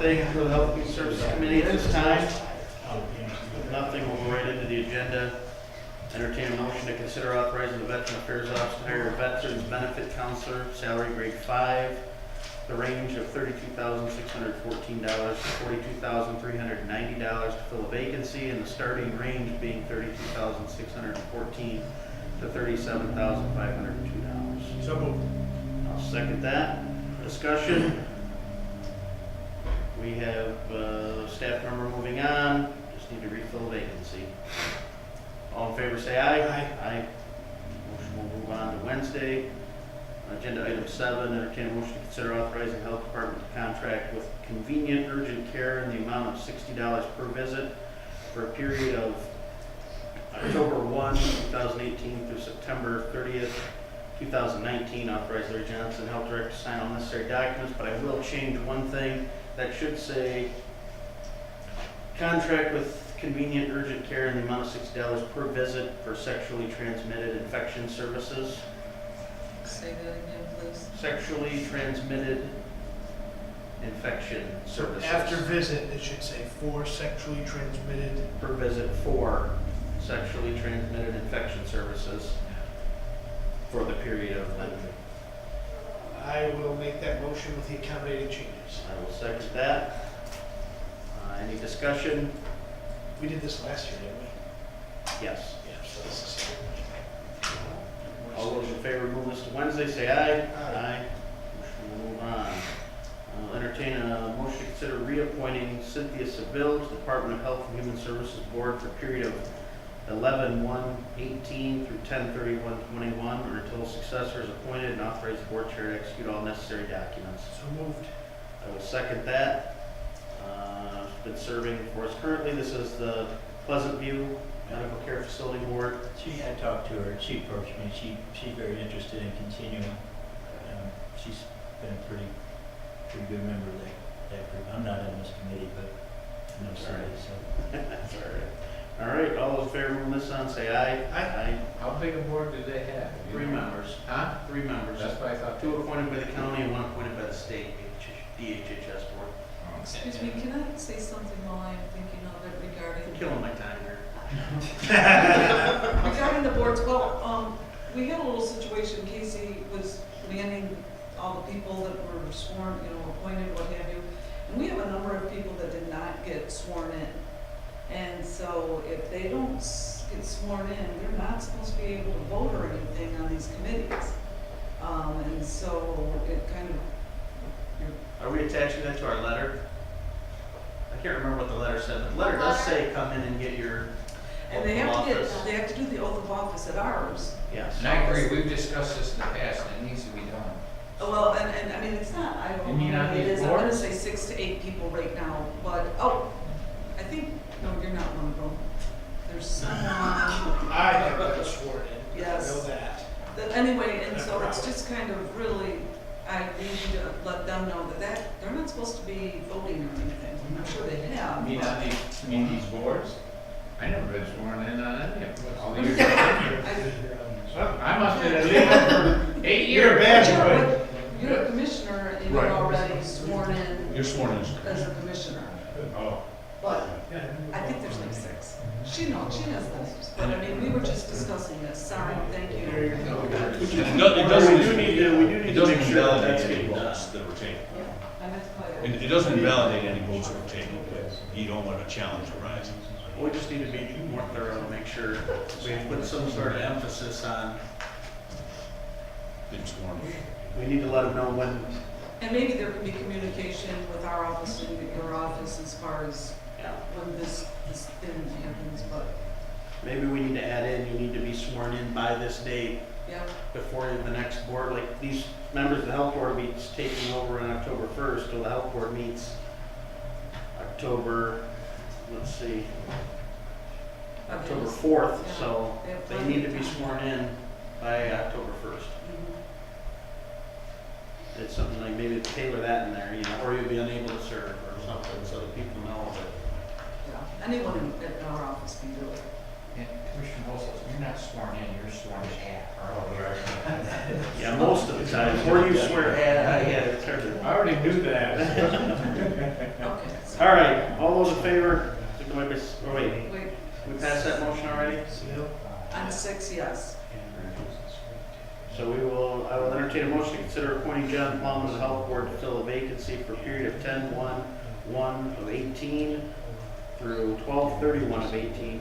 anything for the Health and Human Services Committee at this time? If nothing, we'll go right into the agenda. Entertain a motion to consider authorizing the Veteran Affairs Office to hire a Veterans Benefit Counselor, salary grade 5, the range of $32,614 to $42,390 to fill a vacancy, and the starting range being $32,614 to $37,502. So moved. I'll second that. Discussion. We have a staff member moving on. Just need to refill a vacancy. All in favor say aye. Aye. Aye. Motion will move on to Wednesday. Agenda item 7, entertain a motion to consider authorizing the Health Department to contract with Convenient Urgent Care in the amount of $60 per visit for a period of October 1, 2018 through September 30th, 2019. Authorize Larry Johnson, Health Director, to sign all necessary documents, but I will change one thing. That should say contract with Convenient Urgent Care in the amount of $60 per visit for sexually transmitted infection services. Say that again, please. Sexually transmitted infection services. After visit, it should say for sexually transmitted. Per visit for sexually transmitted infection services for the period of the. I will make that motion with the accommodated changes. I will second that. Any discussion? We did this last year, didn't we? Yes. Yeah, so this is. All those in favor of moving this to Wednesday, say aye. Aye. Motion will move on. I'll entertain a motion to consider reappointing Cynthia Seville to the Department of Health and Human Services Board for a period of 11/1/18 through 10/31/21, or until a successor is appointed, and authorize the board chair to execute all necessary documents. So moved. I will second that. She's been serving for us currently. This is the Pleasant View Medical Care Facility Board. I talked to her, she approached me, she's very interested in continuing. She's been a pretty good member of that group. I'm not on this committee, but I know somebody, so. That's all right. All right, all those in favor of moving this on, say aye. Aye. How big a board do they have? 3 members. Huh? 3 members. That's what I thought. 2 appointed by the county and 1 appointed by the state DHHS board. Excuse me, can I say something while I'm thinking of it regarding? I'm killing my time here. Regarding the boards, well, we had a little situation, Casey was naming all the people that were sworn, appointed, what have you. And we have a number of people that did not get sworn in. And so if they don't get sworn in, they're not supposed to be able to vote or anything on these committees. And so it kind of, Are we attaching that to our letter? I can't remember what the letter said, but the letter does say come in and get your and oath they of have to office. they have to do the oath of office at ours. Yes. And I agree, we've discussed this in the past, and it needs to be done. Well, and I mean, it's not, I don't You mean know on what it these is, I'm gonna boards? say 6 to 8 people right now, but, I think, no, you're not one of them. There's someone, I have been sworn in. Yes. I know that. anyway, and so it's just kind of really, I need to let them know that they're not supposed to be voting or anything. I'm sure they have. You mean but- on these boards? I never been sworn in on any of them. All the years. I must have been living for 8 You're a years. bad You're a commissioner and you're Right. already sworn in You're sworn in. as a commissioner, Oh. but I think there's like 6. She knows, she has the names, but I mean, we were just discussing this, sorry, thank you. It Well, doesn't, we do need to it doesn't make sure that invalidate that's any getting done. votes that were taken. Yeah, and that's quite And it doesn't invalidate any votes that were taken, because you don't want a challenge arising. We just need to be more thorough and make sure we put some sort of emphasis on, Been sworn in. we need to let them know when, And maybe there can be communication with our office and your office as far as when this thing happens, but, maybe we need to add in, you need to be sworn in by this date yeah. before the next board, like these members of the health board be taking over on October 1st, till the health board meets October, let's see, October 4th, Yeah. so They have they plenty need to of be time. sworn in by October 1st. Mhm. It's something like maybe tailor that in there, or you'll be unable to serve or something, so that people know that. Yeah, anyone at our office can do it. And Commissioner Olson, you're not sworn in, you're sworn at. Yeah, most of the time, or you swear, yeah, it's hard to. I already knew that. Okay, All right, all those in favor, signify by oh wait, Wait, we passed that motion already? Seal. on 6, yes. So I will entertain a motion to consider appointing John Plum to the Health Board to fill a vacancy for a period of 10/1/1 of 18 through 12/31 of 18,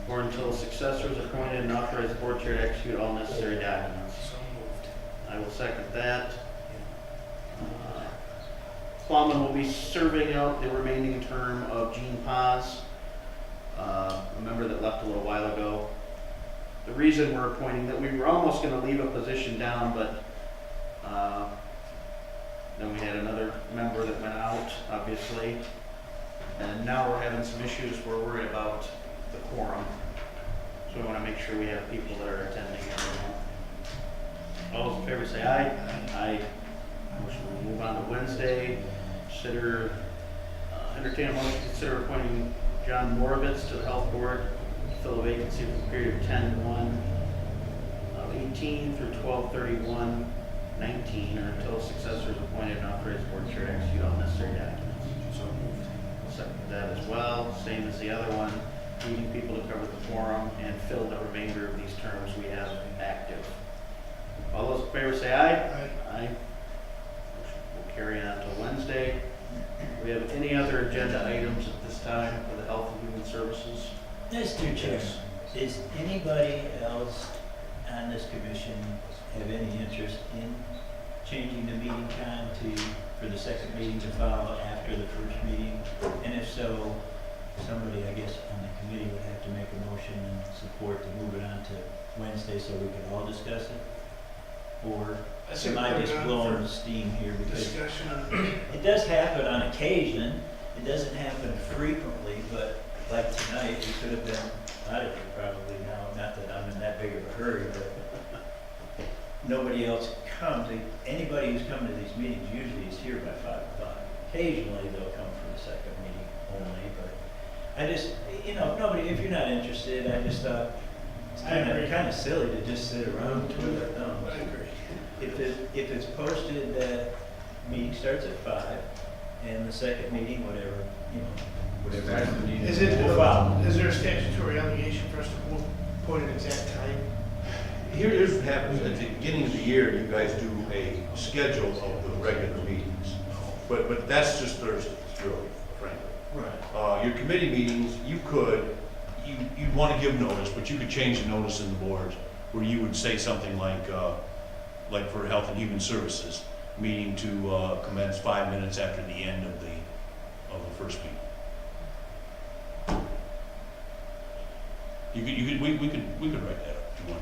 or until a successor is appointed and authorize the board chair to execute all necessary documents. So moved. I will second that. Plumman will be serving out the remaining term of Gene Paz, a member that left a little while ago. The reason we're appointing that, we were almost gonna leave a position down, but, then we had another member that went out, obviously. And now we're having some issues, we're worried about the quorum. So we wanna make sure we have people that are attending every month. All those in favor say aye. Aye. Motion will move on to Wednesday. Entertain a motion to consider appointing John Moravitz to the Health Board to fill a vacancy for the period of 10/1 of 18 through 12/31/19, or until a successor is appointed and authorized board chair to execute all necessary documents. So moved. I'll second that as well, same as the other one, needing people to cover the quorum and fill the remainder of these terms we have active. All those in favor say aye. Aye. Aye. Motion will carry on until Wednesday. Do we have any other agenda items at this time for the Health and Human Services? Mr. Chairman, does anybody else on this commission have any interest in changing the meeting time for the second meeting to follow after the first meeting? And if so, somebody, I guess, on the committee would have to make a motion and support to move it on to Wednesday so we can all discuss it? Or I say am I put it just on blowing for steam here? Because discussion. it does happen on occasion, it doesn't happen frequently, but like tonight, we could have been out of here probably now, not that I'm in that big of a hurry, but nobody else comes. Anybody who's come to these meetings usually is here by 5 o'clock. Occasionally, they'll come for the second meeting only, but I just, if you're not interested, I just thought it's I agree. kind of silly to just sit around and twiddle our thumbs. I agree. If it's posted that meeting starts at 5, and the second meeting, whatever. Is there a statutory obligation for us to point an exact time? Here's what happens, at the beginning of the year, you guys do a schedule of the regular meetings. But that's just Thursdays, really, frankly. Right. Your committee meetings, you'd want to give notice, but you could change the notice in the board, where you would say something like for Health and Human Services, meeting to commence 5 minutes after the end of the first meeting. We could write that up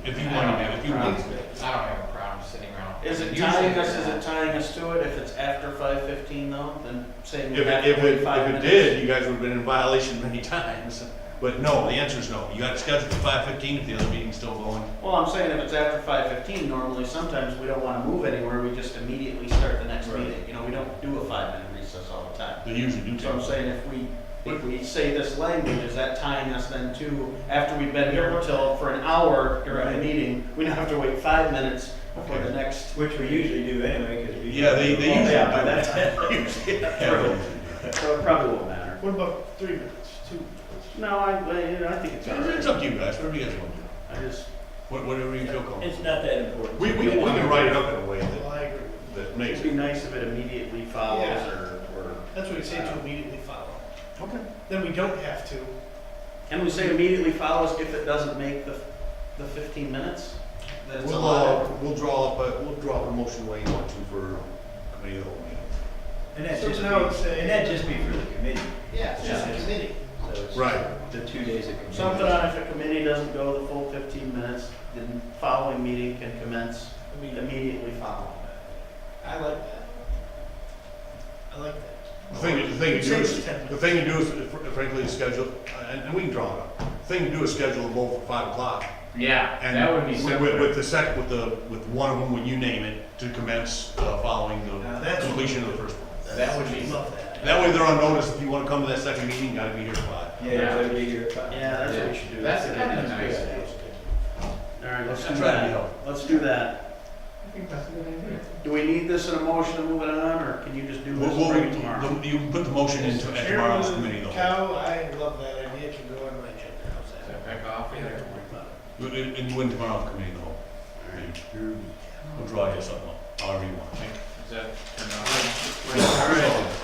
if you want. I don't have a problem sitting around. Is it tying us to it if it's after 5:15 though, then saying we If have to wait 5 it minutes? did, you guys would have been in violation many times. But no, the answer is no. You got it scheduled for 5:15 if the other meeting's still going. Well, I'm saying if it's after 5:15, normally sometimes we don't want to move anywhere, we just immediately start the next Right. meeting. We don't do a 5-minute recess all the time. They usually do. So I'm saying if we say this language, is that tying us then to, after we've been here for an hour during the meeting, we don't have to wait 5 minutes for the next. Which we usually do anyway, because we. Yeah, they usually Yeah, do by that that. time. So it probably won't matter. What about 3 minutes, 2 minutes? No, I think it's all right. It's up to you guys, whatever you guys want to do. I just, Whatever you feel comfortable. It's not that important. We can write it up in a way Well, I agree. that makes it'd be it. nice if it immediately follows Yeah. or. That's what you say to immediately follow. Okay. Then we don't have to. And we say immediately follows if it doesn't make the 15 minutes? That it's allowed? We'll draw up a motion way you want to for committee of the whole meeting. And that's So just now it's a- be for the committee. Yeah, it's just a Yeah. committee. So it's Right. the 2 days of committee. Something on if a committee doesn't go the full 15 minutes, the following meeting can commence immediately following. I like that. I like that. The thing to do is, frankly, is schedule, and we can draw it up. The thing to do is schedule them both at 5 o'clock. Yeah, And that would be with- simpler. With the second, with one of them, when you name it, to commence following Now the that's completion of the first one. That would be, Love that. That way they're on notice, if you want to come to that second meeting, you gotta be here at 5. Yeah, so be here at 5. Yeah, that's what we should do. That's a good kinda idea. nice. All right, let's do I'm trying to be that. helpful. Let's do that. think that's a good idea. Do we need this in a motion to move it on, or can you just do this and bring it tomorrow? You can put the motion into at tomorrow's committee, the whole. Cal, I love that idea, it can go on my agenda, how's Is that? that back off Yeah, either? don't worry about it. And when tomorrow's committee, the whole. We'll draw you something up, however you want. Is that turn All off? right.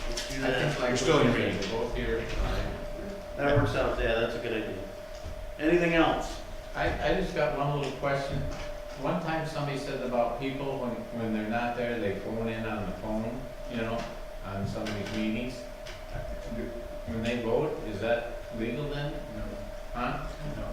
Let's do I that. think like. You're still in your we're meeting. Both here. That works out, yeah, that's a good idea. Anything else? I just got one little question. One time somebody said about people, when they're not there, they phone in on the phone, you know, on some of these meetings. When they vote, is that legal then? No, Huh? no.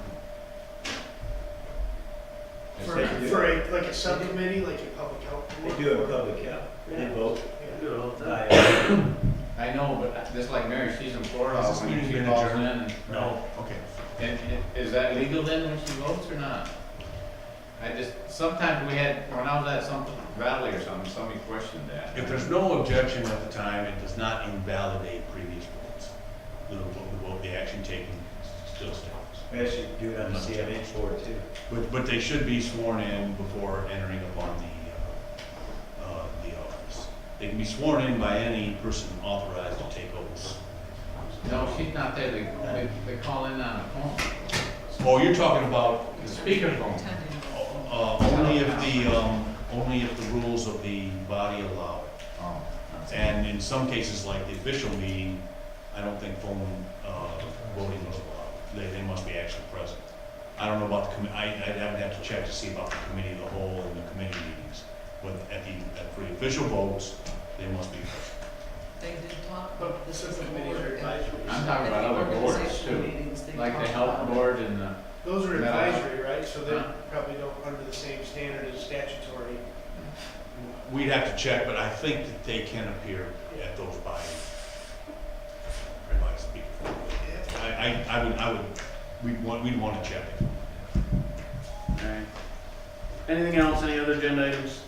Is For, that- for a, like a subcommittee, like a public health. They do have a public health, they vote Yeah. Good old by, time. I know, but just like Mary, she's in Florida, Has this when meeting she been calls in. adjourned? and- No, okay. And is that legal then when she votes or not? I just, sometimes we had, when I was at some rally or something, somebody questioned that. If there's no objection at the time, it does not invalidate previous votes. The vote, the action taken still stands. we actually do it on the CMH board too. But they should be sworn in before entering upon the office. They can be sworn in by any person authorized to take oaths. No, she's not there, they call in on a phone, Oh, you're talking about, the speakerphone. only if the rules of the body allow it. Oh. And in some cases, like the official meeting, I don't think phone, voting is allowed. They must be actually present. I don't know about the I'd have to check to see about the committee of the whole and the committee meetings. But for the official votes, they must be present. They did talk But about this as a subcommittees board. are advisory. I'm talking about other boards Organizational too, meetings, they like the talk health about it. board and the, Those are That- advisory, right, so they Huh? probably don't under the same standard as statutory. We'd have to check, but I think that they can appear at those by speakerphone. We'd want to check it. All right. Anything else, any other agenda items?